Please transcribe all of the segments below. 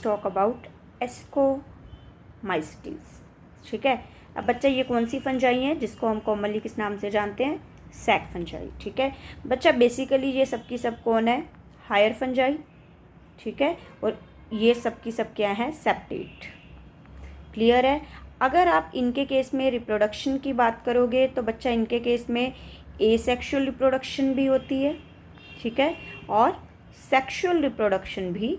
Talk about ascomycetes. ठीक है, अब बच्चा ये कौन सी फंजाई है जिसको हम कॉमनली किस नाम से जानते हैं? Sac fungi. ठीक है बच्चा, बेसिकली ये सब की सब कौन है? Higher fungi. ठीक है, और ये सब की सब क्या है? सेप्टेट। क्लियर है? अगर आप इनके केस में रिप्रोडक्शन की बात करोगे तो बच्चा इनके केस में एसेक्सुअल रिप्रोडक्शन भी होती है, ठीक है, और सेक्सुअल रिप्रोडक्शन भी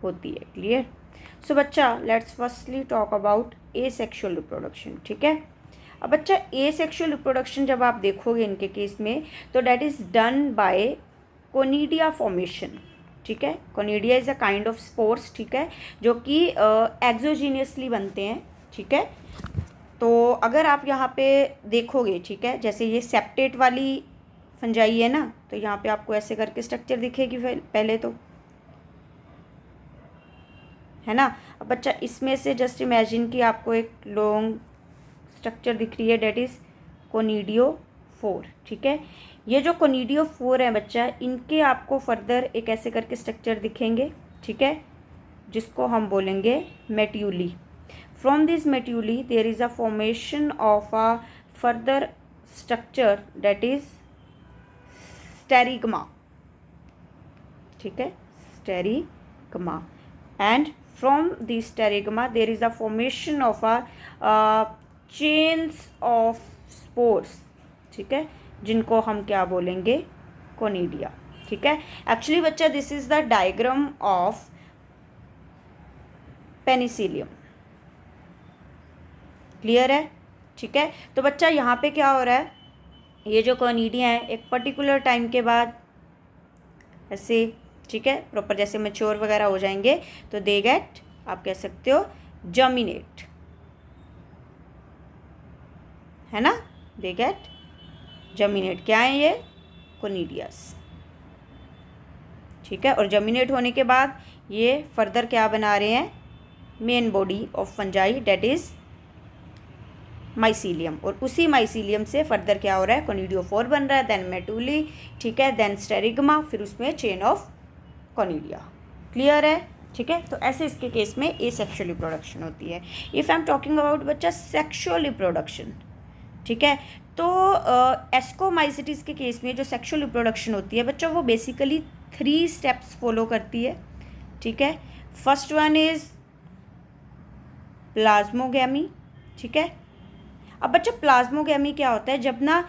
होती है। क्लियर? सो बच्चा let's firstly talk about asexual reproduction. ठीक है, अब बच्चा एसेक्सुअल रिप्रोडक्शन जब आप देखोगे इनके केस में तो that is done by conidia formation. ठीक है, conidia is a kind of spores, ठीक है, जो कि एक्सोजीनियसली बनते हैं। ठीक है, तो अगर आप यहाँ पे देखोगे, ठीक है, जैसे ये सेप्टेट वाली फंजाई है ना, तो यहाँ पे आपको ऐसे करके स्ट्रक्चर दिखेगी पहले तो, है ना। अब बच्चा इसमें से जस्ट इमेजिन कि आपको एक लॉन्ग स्ट्रक्चर दिख रही है, डेट इज़ कोनिडियोफोर। ठीक है, ये जो कोनिडियोफोर है बच्चा, इनके आपको फर्दर एक ऐसे करके स्ट्रक्चर दिखेंगे, ठीक है, जिसको हम बोलेंगे metulae. From this metulae there is a formation of a further structure that is sterigma. ठीक है, sterigma, and from this sterigma there is a formation of a chains of spores. ठीक है, जिनको हम क्या बोलेंगे? कोनिडिया। ठीक है, एक्चुअली बच्चा this is the diagram of Penicillium. Clear है? ठीक है, तो बच्चा यहाँ पे क्या हो रहा है, ये जो कोनिडिया है एक पर्टिकुलर टाइम के बाद ऐसे, ठीक है, प्रॉपर जैसे मैच्योर वगैरह हो जाएंगे तो दे गेट, आप कह सकते हो, जर्मिनेट, है ना, दे गेट जर्मिनेट। क्या है ये? कोनिडियास। ठीक है, और जर्मिनेट होने के बाद ये फर्दर क्या बना रहे हैं? Main body of fungi that is mycelium, और उसी माइसीलियम से फर्दर क्या हो रहा है? कोनिडियोफोर बन रहा है, देन मेटूली, ठीक है, देन स्टेरिगमा, फिर उसमें चेन ऑफ कोनिडिया। क्लियर है? ठीक है, तो ऐसे इसके केस में एसेक्सुअल रिप्रोडक्शन होती है। If I am talking about बच्चा सेक्सुअल रिप्रोडक्शन, ठीक है, तो एस्कोमाइसिटीज़ के केस में जो सेक्सुअल रिप्रोडक्शन होती है बच्चा, वो बेसिकली 3 स्टेप्स फॉलो करती है। ठीक है, फर्स्ट वन इज प्लाज्मोगैमी। ठीक है, अब बच्चा प्लाज्मोगैमी क्या होता है? जब ना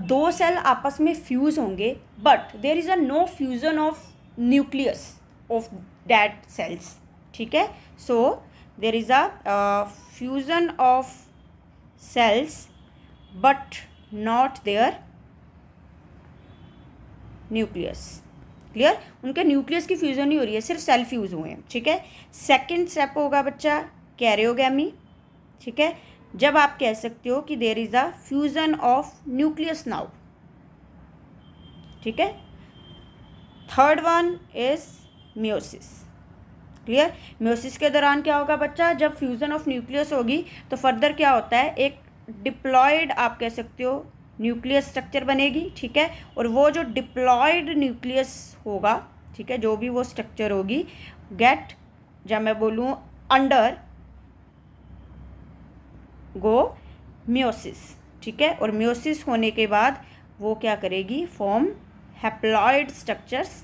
2 सेल आपस में फ्यूज होंगे but there is a no fusion of nucleus of that cells. ठीक है, so there is a fusion of cells but not their nucleus. Clear? उनके न्यूक्लियस की फ्यूजन नहीं हो रही है, सिर्फ सेल फ्यूज हुए हैं। ठीक है, सेकेंड स्टेप होगा बच्चा कैरियोगैमी। ठीक है, जब आप कह सकते हो कि there is a fusion of nucleus now. ठीक है, third one is meiosis. Clear? Meiosis के दौरान क्या होगा बच्चा? जब फ्यूजन ऑफ न्यूक्लियस होगी तो फर्दर क्या होता है? एक डिप्लॉयड, आप कह सकते हो, न्यूक्लियस स्ट्रक्चर बनेगी। ठीक है, और वो जो डिप्लॉयड न्यूक्लियस होगा, ठीक है, जो भी वो स्ट्रक्चर होगी, गेट, जब मैं बोलूँ अंडर गो मियोसिस। ठीक है, और मियोसिस होने के बाद वो क्या करेगी? Form haploid structures.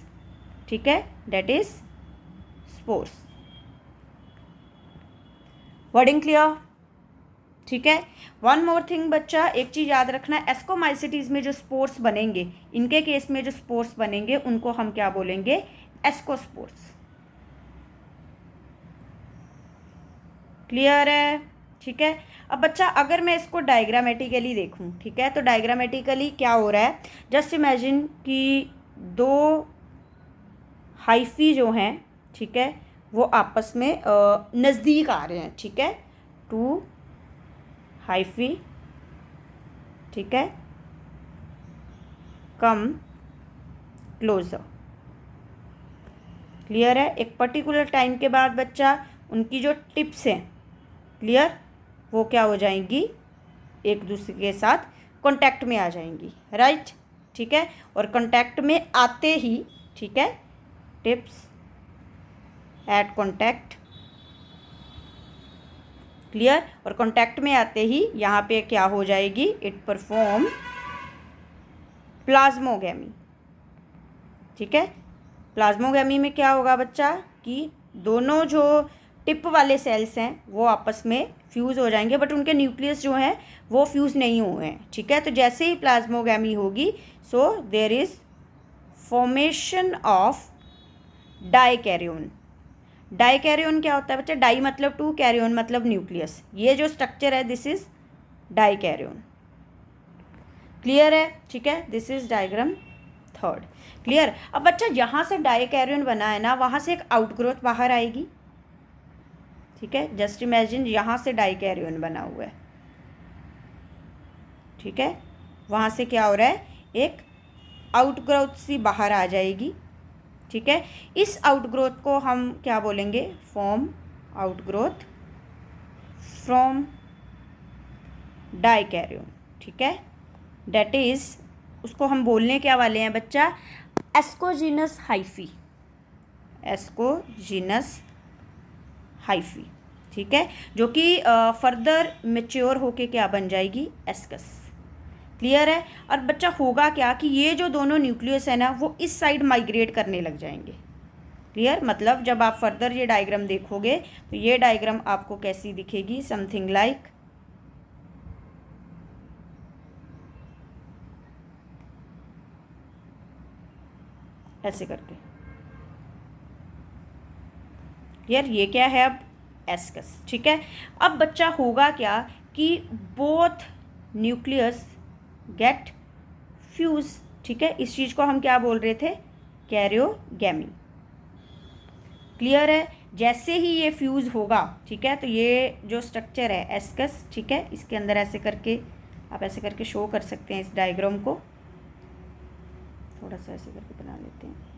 ठीक है, that is spores. Wording clear? ठीक है, वन मोर थिंग बच्चा, एक चीज़ याद रखना, एस्कोमाइसिटीज़ में जो स्पोर्स बनेंगे, इनके केस में जो स्पोर्स बनेंगे उनको हम क्या बोलेंगे? एस्कोस्पोर्स। क्लियर है? ठीक है, अब बच्चा अगर मैं इसको डायग्रामेटिकली देखूं, ठीक है, तो डायग्रामेटिकली क्या हो रहा है? जस्ट इमेजिन कि 2 हाइफी जो हैं, ठीक है, वो आपस में नज़दीक आ रहे हैं। ठीक है, 2 हाइफी, ठीक है, कम क्लोजर। क्लियर है? एक पर्टिकुलर टाइम के बाद बच्चा उनकी जो टिप्स हैं, क्लियर, वो क्या हो जाएंगी? एक दूसरे के साथ कांटेक्ट में आ जाएंगी। राइट? ठीक है, और कांटेक्ट में आते ही, ठीक है, टिप्स एट कांटेक्ट क्लियर। और कॉन्टैक्ट में आते ही यहाँ पे क्या हो जाएगी, इट परफॉर्म प्लाज्मोगेमी। ठीक है, प्लाज्मोगेमी में क्या होगा बच्चा कि दोनों जो टिप वाले सेल्स हैं वो आपस में फ्यूज़ हो जाएंगे, बट उनके न्यूक्लियस जो हैं वो फ्यूज़ नहीं हुए हैं। ठीक है, तो जैसे ही प्लाज्मोगेमी होगी so there is formation of dikaryon. Dikaryon क्या होता है बच्चा, डाई मतलब टू, कैरियोन मतलब न्यूक्लियस। ये जो स्ट्रक्चर है दिस इज डाइकैरियोन। क्लियर है, ठीक है, this is diagram third. Clear. अब बच्चा जहाँ से डाइकैरियोन बना है ना वहाँ से एक आउटग्रोथ बाहर आएगी। ठीक है, जस्ट इमेजिन यहाँ से डाइकैरियोन बना हुआ है। ठीक है, वहाँ से क्या हो रहा है, एक आउटग्रोथ सी बाहर आ जाएगी। ठीक है, इस आउटग्रोथ को हम क्या बोलेंगे, फॉर्म आउटग्रोथ फ्रॉम डाइकैरियोन। ठीक है, डेट इज उसको हम बोलने क्या वाले हैं बच्चा, एस्कोजीनस हाइफी। Ascogenous hyphae. ठीक है, जो कि फर्दर मेच्योर होके क्या बन जाएगी, एस्कस। क्लियर है। और बच्चा होगा क्या कि ये जो दोनों न्यूक्लियस है ना वो इस साइड माइग्रेट करने लग जाएंगे। क्लियर, मतलब जब आप फर्दर ये डायग्राम देखोगे तो ये डायग्राम आपको कैसी दिखेगी, समथिंग लाइक ऐसे करके। क्लियर, ये क्या है अब, एस्कस। ठीक है, अब बच्चा होगा क्या कि बोथ न्यूक्लियस गेट फ्यूज। ठीक है, इस चीज़ को हम क्या बोल रहे थे, कैरियोगेमी। क्लियर है, जैसे ही ये फ्यूज होगा, ठीक है, तो ये जो स्ट्रक्चर है एस्कस, ठीक है, इसके अंदर ऐसे करके आप ऐसे करके शो कर सकते हैं इस डायग्राम को। थोड़ा सा ऐसे करके बना लेते हैं।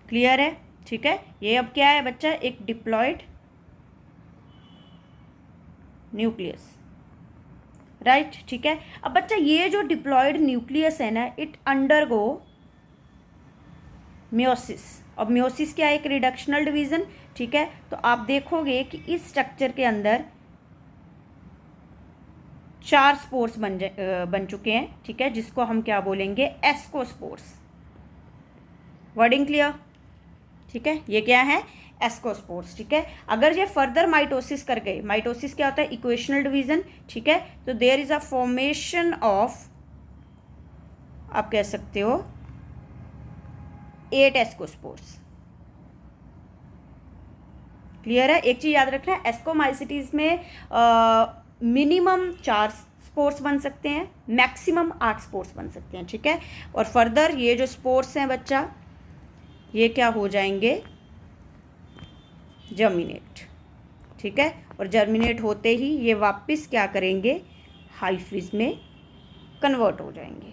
क्लियर है, ठीक है, ये अब क्या है बच्चा, एक डिप्लॉयड न्यूक्लियस, राइट। ठीक है, अब बच्चा ये जो डिप्लॉयड न्यूक्लियस है ना, इट अंडरगो मियोसिस। अब मियोसिस क्या है, एक रिडक्शनल डिवीजन। ठीक है, तो आप देखोगे कि इस स्ट्रक्चर के अंदर 4 स्पोर्स बन चुके हैं। ठीक है, जिसको हम क्या बोलेंगे, एस्कोस्पोर्स। Wording clear. ठीक है, ये क्या है, एस्कोस्पोर्स। ठीक है, अगर ये फर्दर माइटोसिस कर गए, माइटोसिस क्या होता है, इक्वेशनल डिवीजन। ठीक है, तो there is a formation of, आप कह सकते हो 8 एस्कोस्पोर्स। क्लियर है, एक चीज याद रखना, एस्कोमाइसिटीज में मिनिमम 4 स्पोर्स बन सकते हैं, मैक्सिमम 8 स्पोर्स बन सकते हैं। ठीक है, और फर्दर ये जो स्पोर्स हैं बच्चा, ये क्या हो जाएंगे, जर्मिनेट। ठीक है, और जर्मिनेट होते ही ये वापस क्या करेंगे, हाइफिज में कन्वर्ट हो जाएंगे।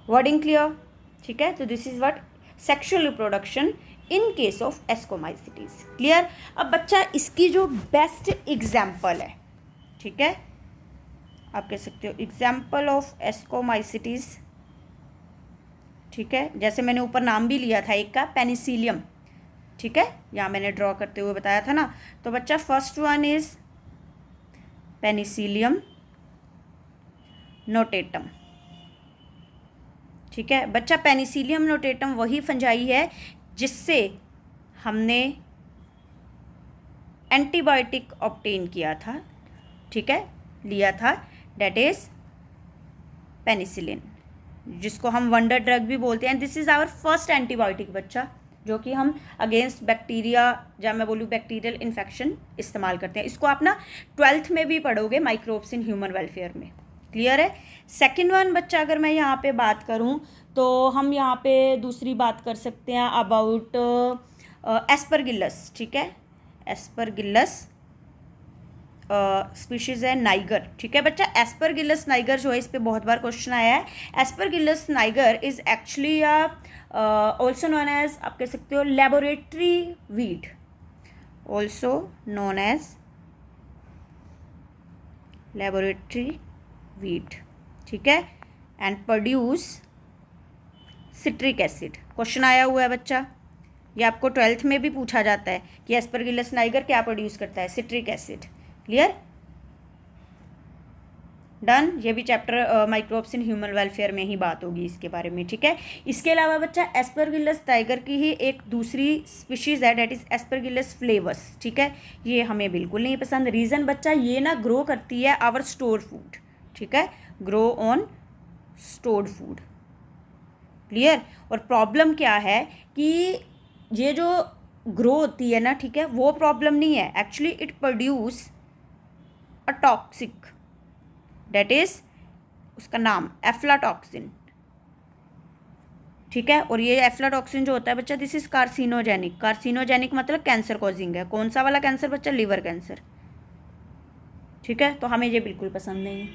Wording clear. ठीक है, तो this is what sexual reproduction in case of ascomycetes. Clear. अब बच्चा इसकी जो बेस्ट एग्जाम्पल है, ठीक है, आप कह सकते हो एग्जाम्पल ऑफ एस्कोमाइसिटीज। ठीक है, जैसे मैंने ऊपर नाम भी लिया था एक का, पेनिसिलियम। ठीक है, यहाँ मैंने ड्रॉ करते हुए बताया था ना, तो बच्चा first one is Penicillium notatum. ठीक है बच्चा, पेनिसिलियम नोटेटम वही फंजाई है जिससे हमने एंटीबायोटिक ऑब्टेन किया था। ठीक है, लिया था, डेट इज पेनिसिलिन, जिसको हम वंडर ड्रग भी बोलते हैं। This is our first antibiotic बच्चा, जो कि हम अगेंस्ट बैक्टीरिया, जब मैं बोलूँ बैक्टीरियल इन्फेक्शन, इस्तेमाल करते हैं। इसको आप ना 12th में भी पढ़ोगे, माइक्रोब्स इन ह्यूमन वेलफेयर में। क्लियर है। सेकेंड वन बच्चा, अगर मैं यहाँ पे बात करूँ तो हम यहाँ पे दूसरी बात कर सकते हैं अबाउट एस्परगिलस। ठीक है, एस्परगिलस स्पीशीज़ है नाइगर। ठीक है बच्चा, एस्परगिलस नाइगर जो है, इस पर बहुत बार क्वेश्चन आया है। Aspergillus niger is actually also known as, आप कह सकते हो laboratory weed, also known as laboratory weed. ठीक है, and produce citric acid. Question आया हुआ है बच्चा, ये आपको 12th में भी पूछा जाता है कि एस्परगिलस नाइगर क्या प्रोड्यूस करता है, सिट्रिक एसिड। Clear, done. ये भी chapter microbes in human welfare में ही बात होगी इसके बारे में, ठीक है। इसके अलावा बच्चा एस्परगिलस टाइगर की ही एक दूसरी स्पीशीज़ है, डेट इज एस्परगिलस फ्लेवस, ठीक है। ये हमें बिल्कुल नहीं पसंद। रीज़न बच्चा, ये ना ग्रो करती है आवर स्टोर फूड, ठीक है, grow on stored food. Clear. और प्रॉब्लम क्या है कि ये जो ग्रो होती है ना, ठीक है, वो प्रॉब्लम नहीं है actually, it produce a toxic, that is उसका नाम एफ्लाटॉक्सिन, ठीक है। और ये एफ्लाटॉक्सिन जो होता है बच्चा, दिस इज कार्सिनोजेनिक। कार्सिनोजेनिक मतलब कैंसर कॉजिंग है। कौन सा वाला कैंसर बच्चा? लिवर कैंसर, ठीक है। तो हमें ये बिल्कुल पसंद नहीं है।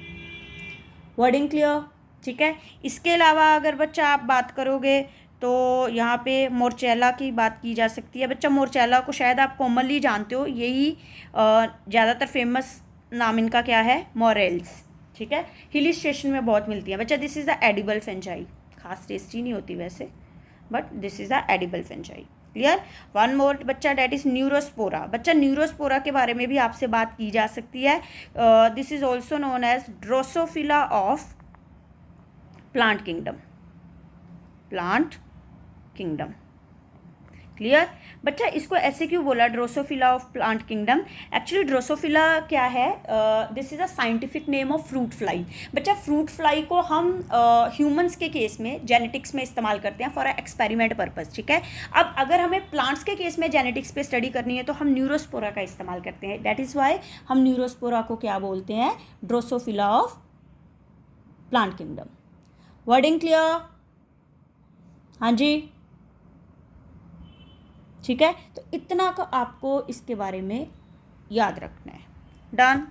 वर्डिंग क्लियर, ठीक है। इसके अलावा अगर बच्चा आप बात करोगे तो यहाँ पे मोरचेला की बात की जा सकती है। बच्चा मोरचेला को शायद आप कॉमनली जानते हो, यही ज़्यादातर फेमस नाम इनका क्या है, मोरेल्स, ठीक है। हिल स्टेशन में बहुत मिलती है बच्चा। This is the edible fungi, खास टेस्टी नहीं होती वैसे, but this is the edible fungi. Clear. One more बच्चा, डेट इज न्यूरोस्पोरा। बच्चा न्यूरोस्पोरा के बारे में भी आपसे बात की जा सकती है। This is also known as Drosophila of plant kingdom, plant kingdom. Clear. बच्चा इसको ऐसे क्यों बोला Drosophila of plant kingdom? Actually Drosophila क्या है, this is a scientific name of fruit fly. बच्चा फ्रूट फ्लाई को हम ह्यूमंस के केस में जेनेटिक्स में इस्तेमाल करते हैं फॉर एक्सपेरिमेंट पर्पस, ठीक है। अब अगर हमें प्लांट्स के केस में जेनेटिक्स पे स्टडी करनी है तो हम न्यूरोस्पोरा का इस्तेमाल करते हैं। दैट इज़ वाई हम न्यूरोस्पोरा को क्या बोलते हैं, Drosophila of plant kingdom. Wording clear? हाँ जी, ठीक है। तो इतना का आपको इसके बारे में याद रखना है। डन।